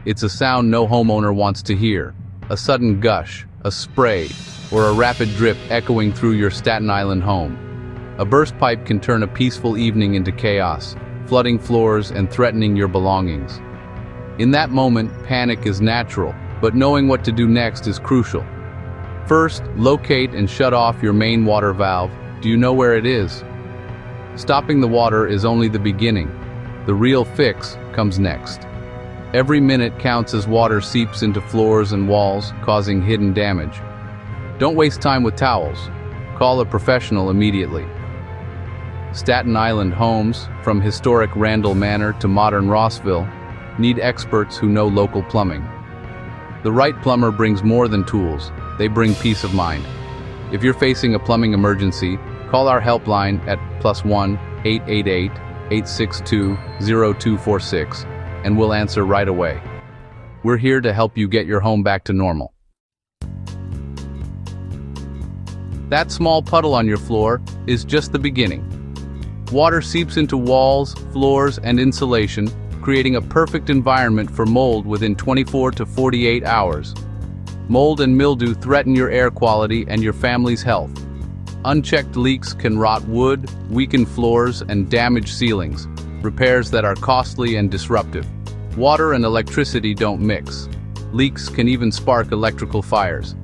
It's a sound no homeowner wants to hear. A sudden gush, a spray, or a rapid drip echoing through your Staten Island home. A burst pipe can turn a peaceful evening into chaos, flooding floors and threatening your belongings. In that moment, panic is natural, but knowing what to do next is crucial. First, locate and shut off your main water valve. Do you know where it is? Stopping the water is only the beginning. The real fix comes next. Every minute counts as water seeps into floors and walls, causing hidden damage. Don't waste time with towels. Call a professional immediately. Staten Island homes, from historic Randall Manor to modern Rossville, need experts who know local plumbing. The right plumber brings more than tools. They bring peace of mind. If you're facing a plumbing emergency, call our helpline at +1 888 862 0246 and we'll answer right away. We're here to help you get your home back to normal. That small puddle on your floor is just the beginning. Water seeps into walls, floors, and insulation, creating a perfect environment for mold within 24 to 48 hours. Mold and mildew threaten your air quality and your family's health. Unchecked leaks can rot wood, weaken floors, and damage ceilings, repairs that are costly and disruptive. Water and electricity don't mix. Leaks can even spark electrical fires.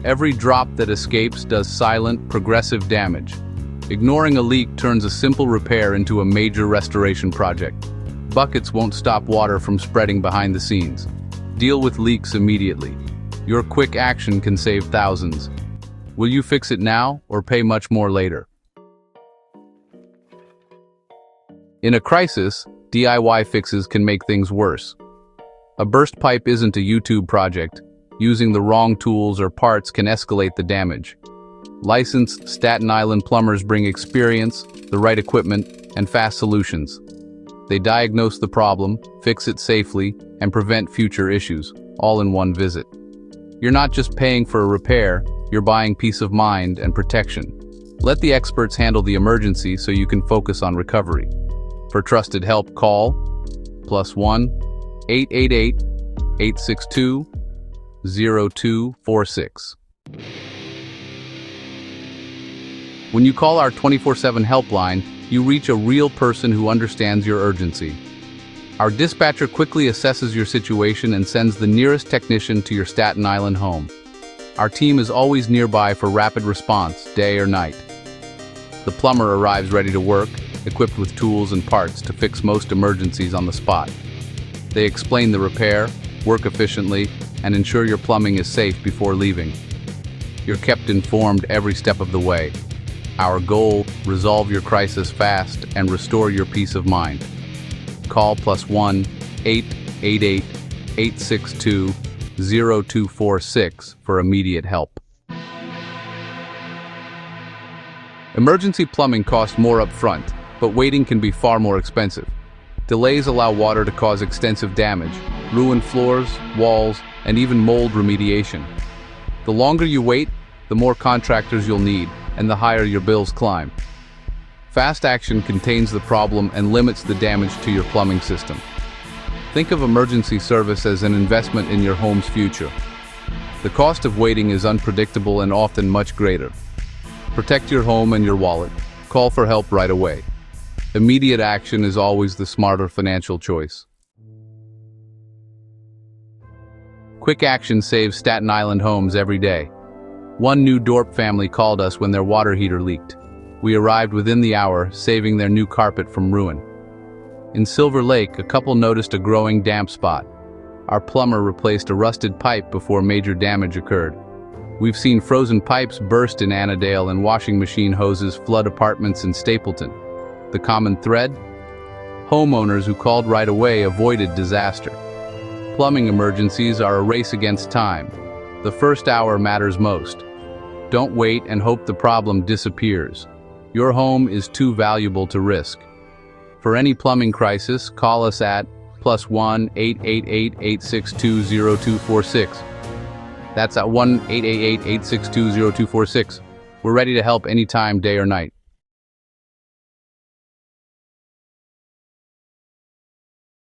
Every drop that escapes does silent, progressive damage. Ignoring a leak turns a simple repair into a major restoration project. Buckets won't stop water from spreading behind the scenes. Deal with leaks immediately. Your quick action can save thousands. Will you fix it now or pay much more later? In a crisis, DIY fixes can make things worse. A burst pipe isn't a YouTube project. Using the wrong tools or parts can escalate the damage. Licensed Staten Island plumbers bring experience, the right equipment, and fast solutions. They diagnose the problem, fix it safely, and prevent future issues, all in one visit. You're not just paying for a repair, you're buying peace of mind and protection. Let the experts handle the emergency so you can focus on recovery. For trusted help, call +1 888 862 0246. When you call our 24/7 helpline, you reach a real person who understands your urgency. Our dispatcher quickly assesses your situation and sends the nearest technician to your Staten Island home. Our team is always nearby for rapid response, day or night. The plumber arrives ready to work, equipped with tools and parts to fix most emergencies on the spot. They explain the repair, work efficiently, and ensure your plumbing is safe before leaving. You're kept informed every step of the way. Our goal, resolve your crisis fast and restore your peace of mind. Call +1 888 862 0246 for immediate help. Emergency plumbing costs more up front, but waiting can be far more expensive. Delays allow water to cause extensive damage, ruin floors, walls, and even mold remediation. The longer you wait, the more contractors you'll need, and the higher your bills climb. Fast action contains the problem and limits the damage to your plumbing system. Think of emergency service as an investment in your home's future. The cost of waiting is unpredictable and often much greater. Protect your home and your wallet. Call for help right away. Immediate action is always the smarter financial choice. Quick action saves Staten Island homes every day. One new Dorp family called us when their water heater leaked. We arrived within the hour, saving their new carpet from ruin. In Silver Lake, a couple noticed a growing damp spot. Our plumber replaced a rusted pipe before major damage occurred. We've seen frozen pipes burst in Annandale and washing machine hoses flood apartments in Stapleton. The common thread? Homeowners who called right away avoided disaster. Plumbing emergencies are a race against time. The first hour matters most. Don't wait and hope the problem disappears. Your home is too valuable to risk. For any plumbing crisis, call us at +1 888 862 0246. That's at 1 888 862 0246. We're ready to help anytime, day or night.